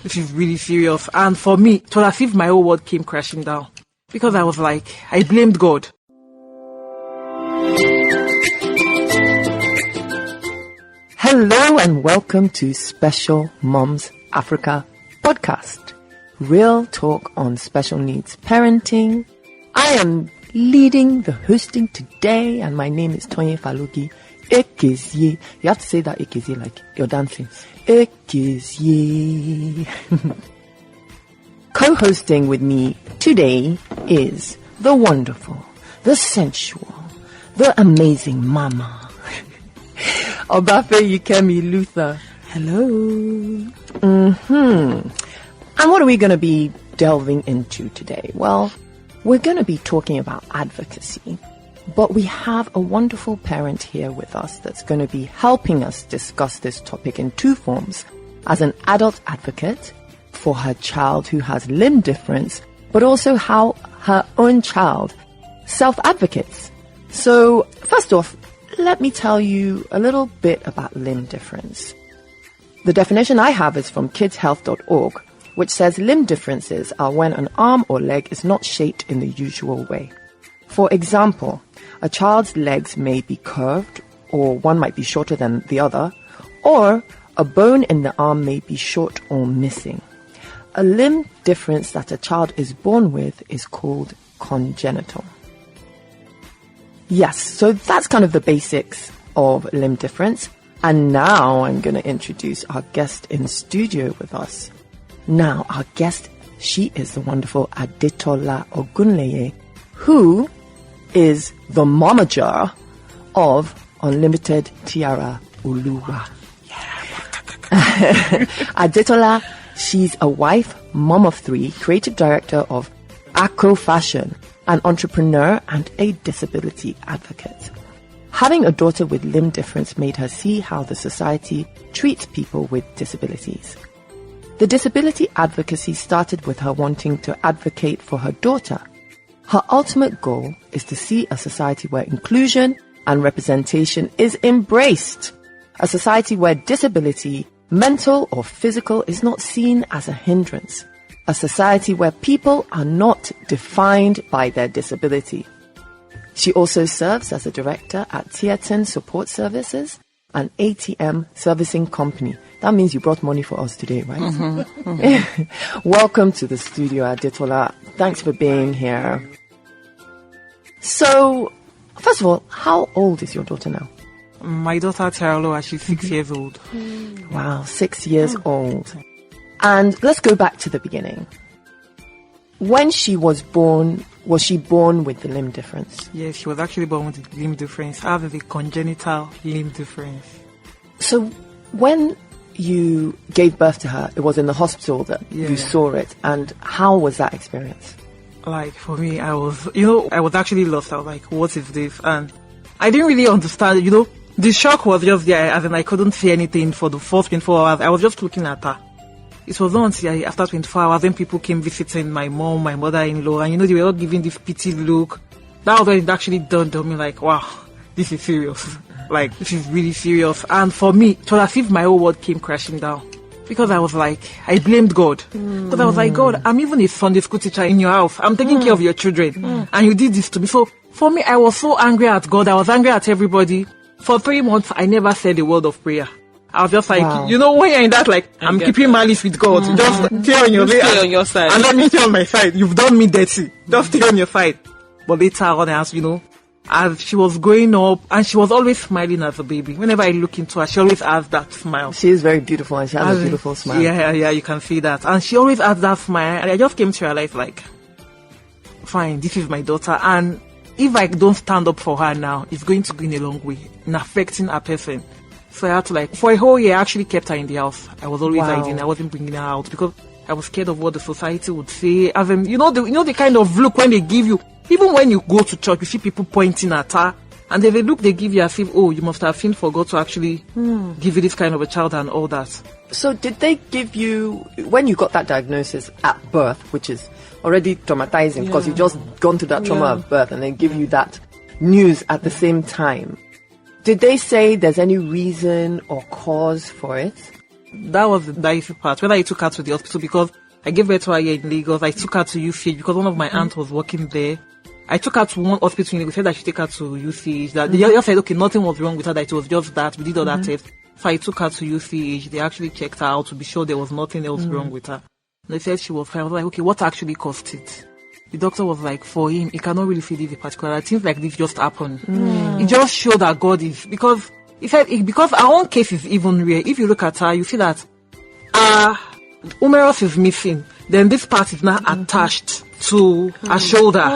this is really serious. And for me, it was as if my whole world came crashing down. Because I was like, I blamed God. Hello and welcome to special-mun-africa podcast. Real talk on special needs parenting. I am leading the hosting today and my name is Tonye Falugi. Ekezie. You have to say that Ekezie like you're dancing. Ekezie. Co-hosting with me today is the wonderful, the sensual, the amazing mama. Obafe Yukemi Luther. Hello. And what are we going to be delving into today? Well, we're going to be talking about advocacy, but we have a wonderful parent here with us that's going to be helping us discuss this topic in two forms. As an adult advocate for her child who has limb difference, but also how her own child self-advocates. So, first off, let me tell you a little bit about limb difference. The definition I have is from kidshealth.org, which says limb differences are when an arm or leg is not shaped in the usual way. For example, a child's legs may be curved, or one might be shorter than the other, or a bone in the arm may be short or missing. A limb difference that a child is born with is called congenital. Yes, so that's kind of the basics of limb difference. And now I'm going to introduce our guest in studio with us. Now, our guest, she is the wonderful Adetola Ogunleye, who is the momager of Unlimited Tiaraoluwa. Adetola, she's a wife, mom of three, creative director of Acro Fashion, an entrepreneur and a disability advocate. Having a daughter with limb difference made her see how the society treats people with disabilities. The disability advocacy started with her wanting to advocate for her daughter. Her ultimate goal is to see a society where inclusion and representation is embraced. A society where disability, mental or physical, is not seen as a hindrance. A society where people are not defined by their disability. She also serves as a director at Tiaraoluwa Support Services, an ATM servicing company. That means you brought money for us today, right? Mm-hmm, mm-hmm. Welcome to the studio, Adetola. Thanks for being here. So, first of all, how old is your daughter now? My daughter Tiaraoluwa, she's 6 years old. Wow, 6 years old. And let's go back to the beginning. When she was she born with the limb difference? Yes, she was actually born with the limb difference. I have a congenital limb difference. So when you gave birth to her, it was in the hospital that you saw it. And how was that experience? Like, for me, I was actually lost. I was like, what is this? And I didn't really understand, the shock was just there, as in I couldn't see anything for the first 24 hours. I was just looking at her. It was not until after 24 hours when people came visiting my mom, my mother-in-law, and they were all giving this pity look. That was when it actually dawned on me, like, wow, this is serious. Like, this is really serious. And for me, it was as if my whole world came crashing down. Because I was like, I blamed God. Because I was like, God, I'm even a Sunday school teacher in your house. I'm taking care of your children. And you did this to me. So, for me, I was so angry at God. I was angry at everybody. For 3 months, I never said a word of prayer. I was just like, when you're in that, like, I'm keeping malice with God. Just stay on your side. And let me stay on my side. You've done me dirty. Just stay on your side. But later on, as as she was growing up, and she was always smiling as a baby. Whenever I look into her, she always has that smile. She is very beautiful, and she has a beautiful smile. Yeah, you can see that. And she always has that smile. And I just came to realize, like, fine, this is my daughter. And if I don't stand up for her now, it's going to go in a long way in affecting her person. So I had to, for a whole year, I actually kept her in the house. I was always hiding. I wasn't bringing her out because I was scared of what the society would say. As in, the kind of look when they give you, even when you go to church, you see people pointing at her, and there's a look they give you as if, you must have sinned for God to actually give you this kind of a child and all that. So did they give you, when you got that diagnosis at birth, which is already traumatizing because you've just gone through that trauma of birth, and they give you that news at the same time, did they say there's any reason or cause for it? that was the dicey part. When I took her to the hospital, because I gave birth to her here in Lagos, I took her to UCH because one of my aunts was working there. I took her to one hospital in Lagos, said I should take her to UCH. That they just said, okay, nothing was wrong with her, that it was just that. We did all that test. So I took her to UCH. They actually checked her out to be sure there was nothing else wrong with her. They said she was fine. I was like, okay, what actually caused it? The doctor was like, for him, he cannot really see this in particular. Things like this just happen. It just showed that God is, because he said, because our own case is even rare. If you look at her, you see that humerus is missing. Then this part is now attached to her shoulder.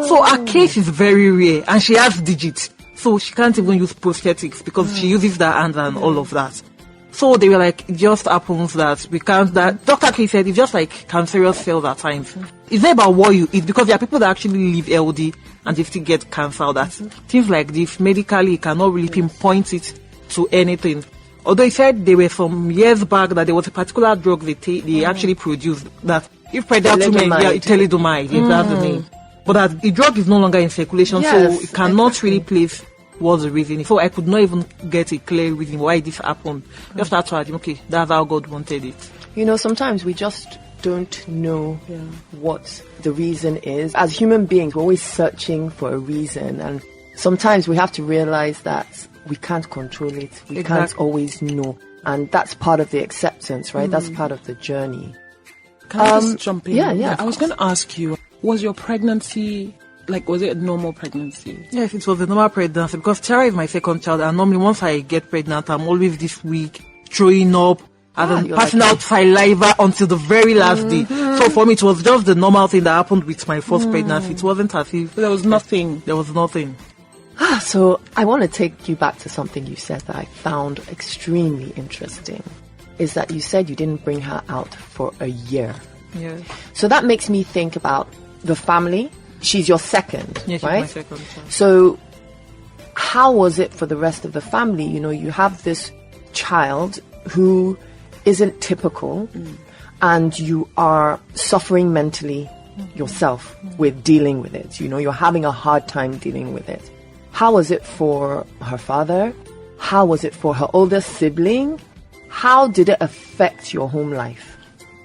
So her case is very rare, and she has digits. So she can't even use prosthetics because she uses that hand and all of that. So they were like, it just happens that we can't, that Dr. K said it's just like cancerous cells at times. It's not about what you eat, because there are people that actually live healthy and they still get cancer. That things like this, medically, you cannot really pinpoint it to anything. Although he said there were some years back that there was a particular drug they actually produced that if pregnant women, thalidomide, that's the name. But that the drug is no longer in circulation, so it cannot really place what's the reason. So I could not even get a clear reason why this happened. Just had to assume, okay, that's how God wanted it. You know, sometimes we just don't know what the reason is. As human beings, we're always searching for a reason, and sometimes we have to realize that we can't control it. We can't always know. And that's part of the acceptance, right? That's part of the journey. Can I just jump in? Yeah. I was going to ask you, was your pregnancy, was it a normal pregnancy? Yes, it was a normal pregnancy, because Tiara is my second child, and normally once I get pregnant, I'm always this weak, throwing up, and then passing out saliva until the very last day. So for me, it was just the normal thing that happened with my first pregnancy. It wasn't as if there was nothing. There was nothing. So I want to take you back to something you said that I found extremely interesting. Is that you said you didn't bring her out for a year. Yeah. So that makes me think about the family. She's your second, she's right? My second child. So how was it for the rest of the family? You know, you have this child who isn't typical, and you are suffering mentally yourself with dealing with it. You know, you're having a hard time dealing with it. How was it for her father? How was it for her older sibling? How did it affect your home life?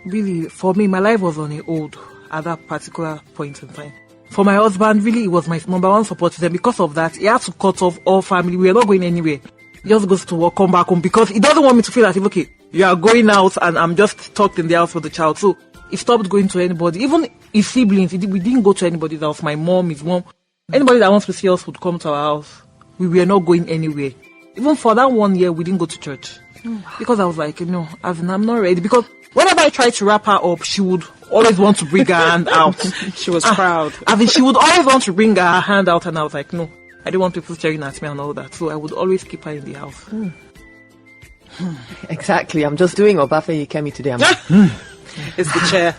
Really, for me, my life was on a hold at that particular point in time. For my husband, really, it was my number one support system. Because of that, he had to cut off all family. We are not going anywhere. He just goes to work, come back home, because he doesn't want me to feel as if, okay, you are going out and I'm just tucked in the house with the child. So he stopped going to anybody. Even his siblings, we didn't go to anybody's house. My mom, his mom, anybody that wants to see us would come to our house. We were not going anywhere. Even for that 1 year, we didn't go to church. Because I was like, no, I'm not ready. Because whenever I tried to wrap her up, she would always want to bring her hand out. She was proud. I mean, she would always want to bring her hand out, and I was like, no, I didn't want people staring at me and all that. So I would always keep her in the house. Exactly. I'm just doing Obafe Yekemi today. It's the chair.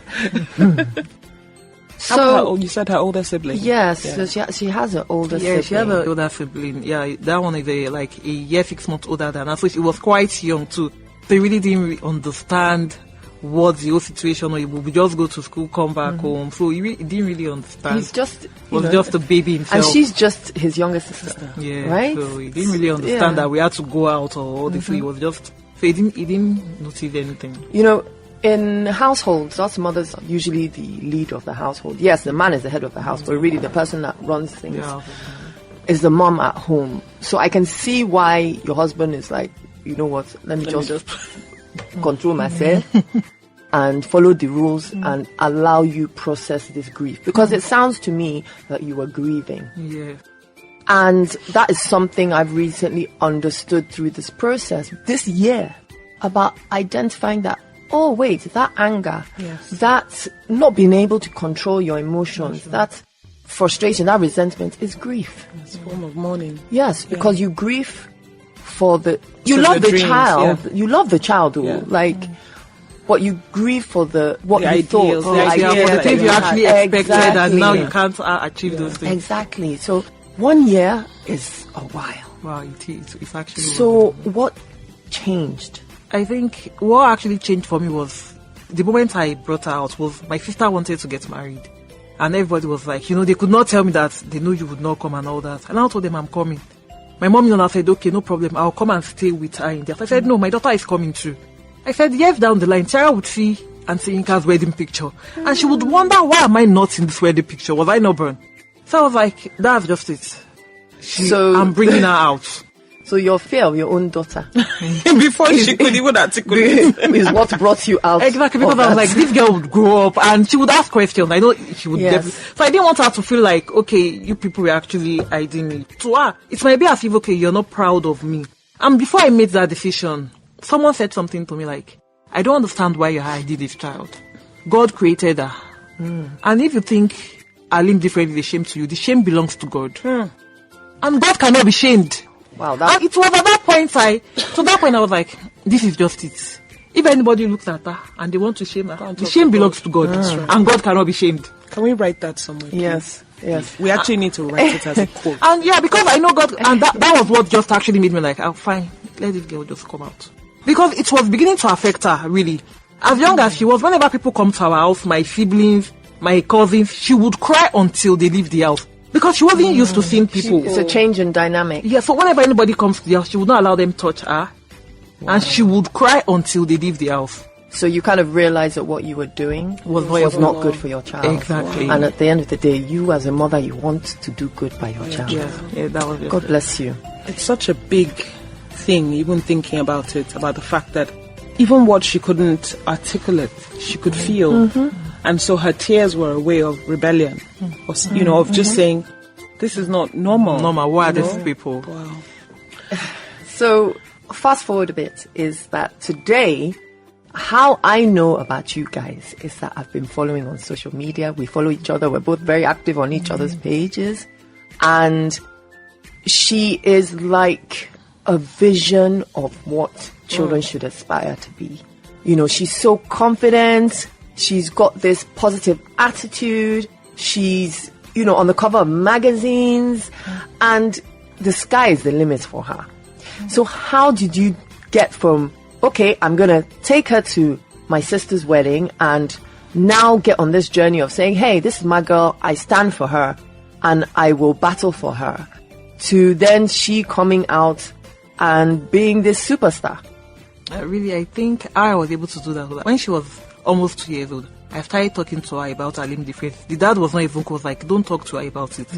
So you said her older sibling. Yes, so she has an older sibling. Yeah, she has an older sibling. Yeah, that one is like a year, 6 months older than her. So she was quite young too. They really didn't really understand what the whole situation was. We just go to school, come back home. So he didn't really understand. He's just just a baby himself. And she's just his youngest sister. Yeah, right. So he didn't really understand that we had to go out or all this. So he was just, so he didn't notice anything. You know, in households, us mothers are usually the lead of the household. Yes, the man is the head of the house, but really the person that runs things is the mom at home. So I can see why your husband is like, you know what, let me just control myself and follow the rules and allow you process this grief. Because it sounds to me that you were grieving. Yeah. And that is something I've recently understood through this process this year, about identifying that, oh wait, that anger, that not being able to control your emotions, that frustration, that resentment is grief. It's a form of mourning. Yes, because you grieve for you love the child. You love the child, but you grieve for what you ideals, thought, the things you actually expected, and now you can't achieve those things. Exactly. So 1 year is a while. Wow, it's actually. So what changed? I think what actually changed for me was the moment I brought her out was my sister wanted to get married, and everybody was like, they could not tell me that they knew you would not come and all that. And I told them I'm coming. My mom said, okay, no problem, I'll come and stay with her in there. I said, no, my daughter is coming too. I said, years down the line, Tiara would see Auntie Inka's wedding picture. And she would wonder, why am I not in this wedding picture? Was I not born? So I was like, that's just it. I'm bringing her out. So your fear of your own daughter before she could even articulate is what brought you out. Exactly, because I was like, this girl would grow up and she would ask questions. I know she would get. So I didn't want her to feel like, okay, you people were actually hiding me. To her, it might be as if, okay, you're not proud of me. And before I made that decision, someone said something to me like, I don't understand why you're hiding this child. God created her. And if you think her limb different is a shame to you, the shame belongs to God. And God cannot be shamed. Wow, and it was at that point I was like, this is just it. If anybody looks at her and they want to shame her, the shame belongs to God. And God cannot be shamed. Can we write that somewhere? Yes. We actually need to write it as a quote. And because I know God, and that was what just actually made me like, oh, fine, let this girl just come out. Because it was beginning to affect her, really. As young as she was, whenever people come to our house, my siblings, my cousins, she would cry until they leave the house. Because she wasn't used to seeing people. It's a change in dynamic. Yeah, so whenever anybody comes to the house, she would not allow them touch her. Wow. And she would cry until they leave the house. So you kind of realized that what you were doing was not good for your child. Exactly. And at the end of the day, you as a mother, you want to do good by your child. Yeah, that was God bless you. It's such a big thing, even thinking about it, about the fact that even what she couldn't articulate, she could feel. And so her tears were a way of rebellion, of just saying, this is not normal. Why are these people? Wow. So, fast forward a bit, is that today, how I know about you guys is that I've been following on social media. We follow each other. We're both very active on each other's pages. And she is like a vision of what children should aspire to be. She's so confident. She's got this positive attitude. She's, on the cover of magazines. And the sky is the limit for her. So how did you get from, okay, I'm going to take her to my sister's wedding and now get on this journey of saying, hey, this is my girl. I stand for her and I will battle for her, to then she coming out and being this superstar? I think I was able to do that when she was almost 2 years old. I started talking to her about her limb difference. The dad was not even close, like, don't talk to her about it.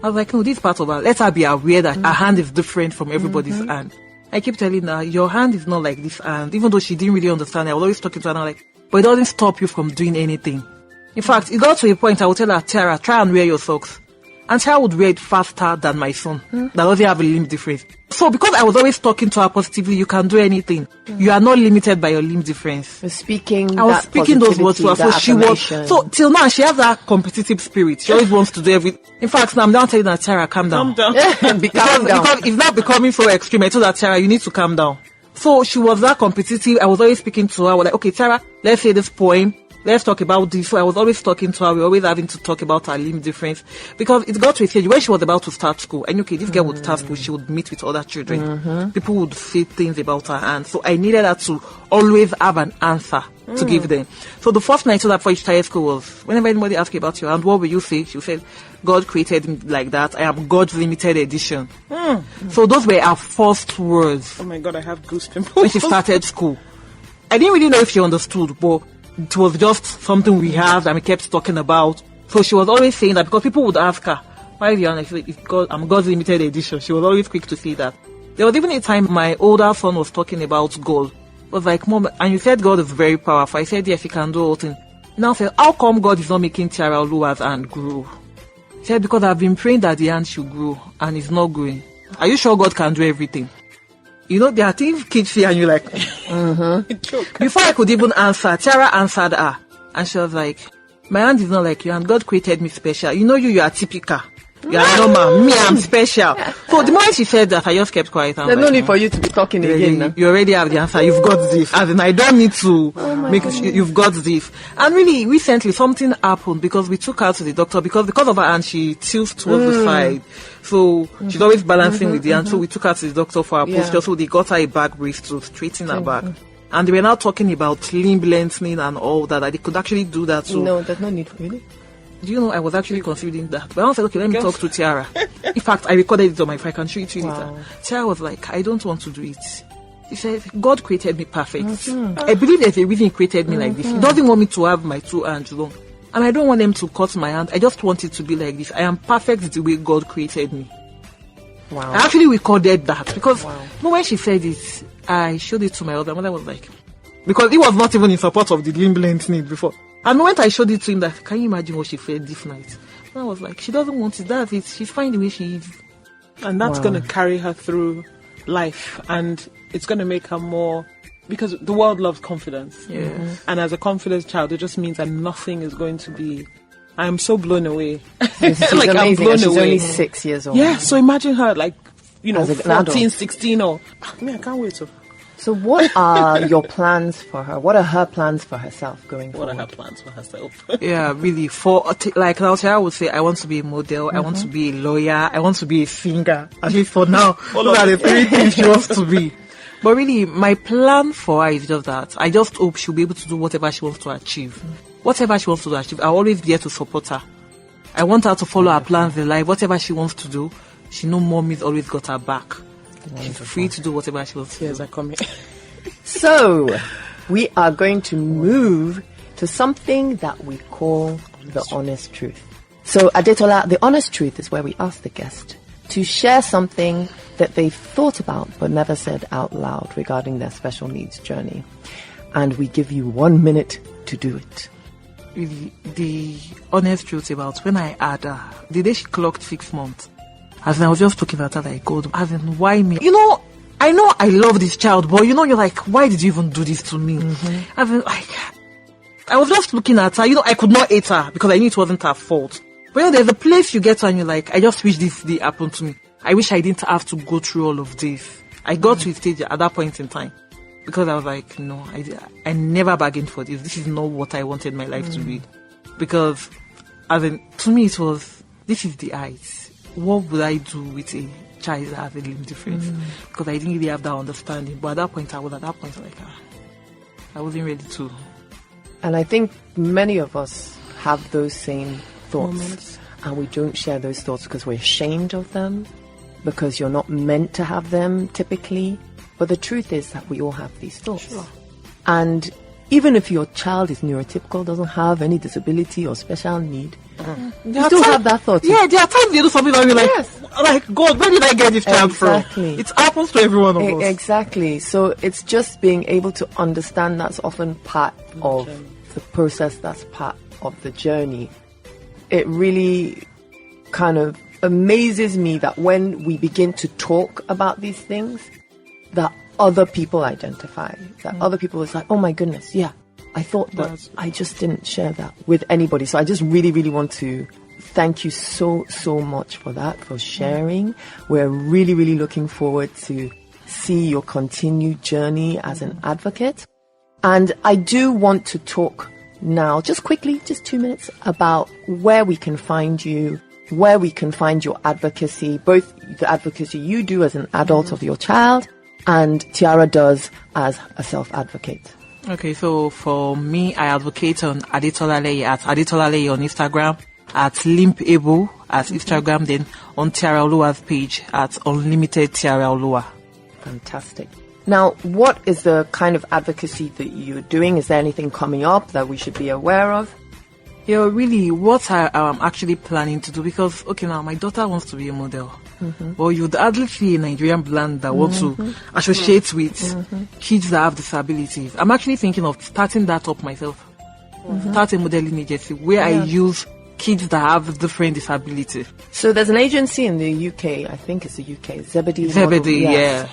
I was like, no, this part of her, let her be aware that her hand is different from everybody's hand. I keep telling her, your hand is not like this hand. Even though she didn't really understand, I was always talking to her and I'm like, but it doesn't stop you from doing anything. In fact, it got to a point I would tell her, Tiara, try and wear your socks. And Tiara would wear it faster than my son. That doesn't have a limb difference. So because I was always talking to her positively, you can do anything. You are not limited by your limb difference. I was speaking those words to her. So she was, till now she has that competitive spirit. She always wants to do everything. In fact, now I'm down telling her, Tiara, calm down. Calm down. Because it's not becoming so extreme. I told her, Tiara, you need to calm down. So she was that competitive. I was always speaking to her. I was like, okay, Tiara, let's say this poem. Let's talk about this. So I was always talking to her. We were always having to talk about her limb difference. Because it got to a stage when she was about to start school. And okay, this girl would start school. She would meet with other children. People would say things about her. And so I needed her to always have an answer to give them. So the first night I told her before she started school was, whenever anybody asks you about your hand, what will you say? She said, God created me like that. I am God's limited edition. So those were her first words. Oh my God, I have goosebumps. When she started school. I didn't really know if she understood, but it was just something we have and we kept talking about. So she was always saying that because people would ask her, why are you on? I'm God's limited edition. She was always quick to say that. There was even a time my older son was talking about God. I was like, Mom, and you said God is very powerful. I said, yes, he can do all things. Now I said, how come God is not making Tiaraoluwa's hand grow? He said, because I've been praying that the hand should grow and it's not growing. Are you sure God can do everything? There are things kids say and you're like, Before I could even answer, Tiara answered her. And she was like, my hand is not like you and God created me special. You are typical. You are normal. Me, I'm special. So the moment she said that, I just kept quiet. There's no need for you to be talking again. Now. You already have the answer. You've got this. As in, I don't need to make it. You've got this. And really, recently, something happened because we took her to the doctor because of her hand, she tilts towards the side. So she's always balancing with the hand. So we took her to the doctor for her posture. So they got her a back brace to straighten her back. And they were now talking about limb lengthening and all that. They could actually do that. So no, there's no need for it. Do you know, I was actually considering that. But I said, okay, let me talk to Tiara. In fact, I recorded it on my phone. I can show it to you later. Tiara was like, I don't want to do it. He said, God created me perfect. I believe there's a reason he created me like this. He doesn't want me to have my 2 hands long. And I don't want them to cut my hand. I just want it to be like this. I am perfect the way God created me. Wow. I actually recorded that because when she said it, I showed it to my mother. My mother was like, because he was not even in support of the limb length need before. And when I showed it to him, that, can you imagine what she felt this night? And I was like, she doesn't want it. That's it. She's fine the way she is. And that's going to carry her through life. And it's going to make her more... Because the world loves confidence. Yeah. And as a confident child, it just means that nothing is going to be... I am so blown away. She's amazing. I'm blown She's away. only 6 years old. Yeah, so imagine her like, As an 14, adult. 16 or... I mean, I can't wait to... So what are your plans for her? What are her plans for herself going What forward? are her plans for herself? Yeah, really. Like now, Tiara would say, I want to be a model, I want to be a lawyer, I want to be a singer. At least for now, those are the 3 things she wants to be. But really, my plan for her is just that. I just hope she'll be able to do whatever she wants to achieve. Whatever she wants to achieve, I'll always be there to support her. I want her to follow her plans in life. Whatever she wants to do, she knows mommy's always got her back. She's free to do whatever she wants to do. Tears are coming. So, we are going to move to something that we call the honest truth. So, Adetola, the honest truth is where we ask the guest to share something that they've thought about but never said out loud regarding their special needs journey. And we give you 1 minute to do it. Really, the honest truth about when I had her, the day she clocked 6 months, as in I was just looking at her like, God, as in, why me? I know I love this child, but you're like, why did you even do this to me? As in, like, I was just looking at her, I could not hate her because I knew it wasn't her fault. But there's a place you get to and you're like, I just wish this day happened to me. I wish I didn't have to go through all of this. I got to a stage at that point in time because I was like, no, I never bargained for this. This is not what I wanted my life to be. Because, as in, to me it was, this is the eyes. What would I do with a child that has a limb difference? Because I didn't really have that understanding. But at that point, I was like, I wasn't ready to. And I think many of us have those same thoughts. Moments. And we don't share those thoughts because we're ashamed of them, because you're not meant to have them typically. But the truth is that we all have these thoughts. Sure. And even if your child is neurotypical, doesn't have any disability or special need, you still have that thought. Yeah, there are times they do something and you're like, God, where did I get this child from? It happens to every one of us. Exactly. So it's just being able to understand that's often part of the process, that's part of the journey. It really kind of amazes me that when we begin to talk about these things, that other people identify, that other people is like, oh my goodness, yeah, I thought that, I just didn't share that with anybody. So I just really, really want to thank you so much for that, for sharing. We're really, really looking forward to see your continued journey as an advocate. And I do want to talk now, just quickly, just 2 minutes, about where we can find you, where we can find your advocacy, both the advocacy you do as an adult of your child and Tiara does as a self-advocate. Okay, so for me, I advocate on Adetola at Adetola on Instagram, at Limpable at Instagram, then on Tiaraoluwa's page at Unlimited Tiaraoluwa. Fantastic. Now, what is the kind of advocacy that you're doing? Is there anything coming up that we should be aware of? Yeah, really, what I am actually planning to do, because, okay, now my daughter wants to be a model. But you'd hardly see a Nigerian brand that wants to associate with kids that have disabilities. I'm actually thinking of starting that up myself. Start a modeling agency where I use kids that have different disabilities. So there's an agency in the UK, I think it's the UK, Zebedee,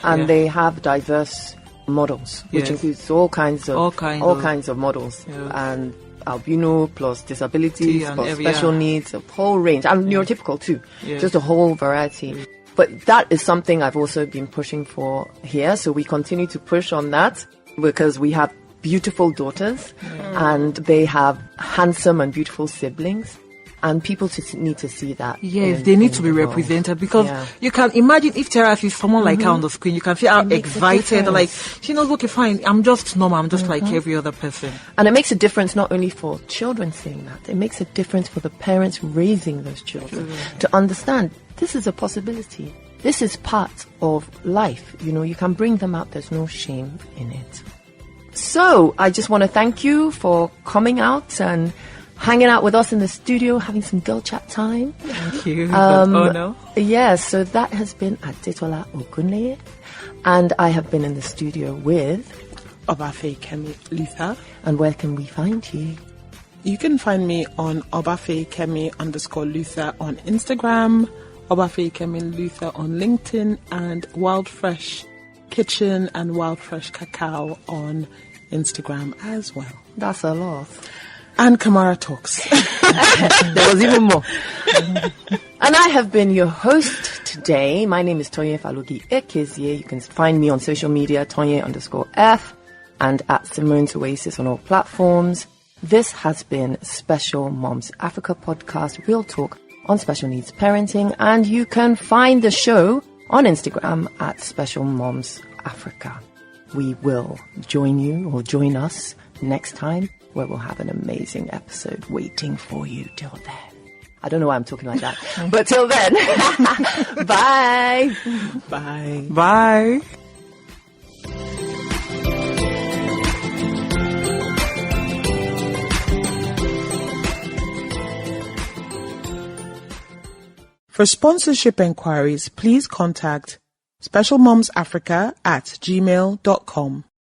and they have diverse models, which includes all kinds of models, and albino plus disabilities plus special needs, a whole range, and neurotypical too, just a whole variety. But that is something I've also been pushing for here, so we continue to push on that because we have beautiful daughters and they have handsome and beautiful siblings. And people need to see that. Yes, they need to be represented because you can imagine if Tiara sees someone like her on the screen, you can see how excited, like, she knows, okay, fine, I'm just normal, I'm just like every other person. And it makes a difference not only for children seeing that, it makes a difference for the parents raising those children to understand this is a possibility. This is part of life. You know, you can bring them out. There's no shame in it. So I just want to thank you for coming out and hanging out with us in the studio, having some girl chat time. Thank you. Oh no. Yeah, so that has been Adetola Ogunleye, and I have been in the studio with Obafemi Luther. And where can we find you? You can find me on Obafemi_Luther on Instagram, Obafemi Luther on LinkedIn, and Wild Fresh Kitchen and Wild Fresh Cacao on Instagram as well. That's a lot. And Kamara Talks. There was even more. And I have been your host today. My name is Tonye Falogi Ekezie. You can find me on social media, Tonye_F, and at Simone's Oasis on all platforms. This has been Special Moms Africa podcast, real talk on special needs parenting. And you can find the show on Instagram at Special Moms Africa. We will join you or join us next time, where we'll have an amazing episode waiting for you. Till then. I don't know why I'm talking like that. But till then, bye. Bye. Bye. For sponsorship enquiries, please contact special-mums-africa@gmail.com.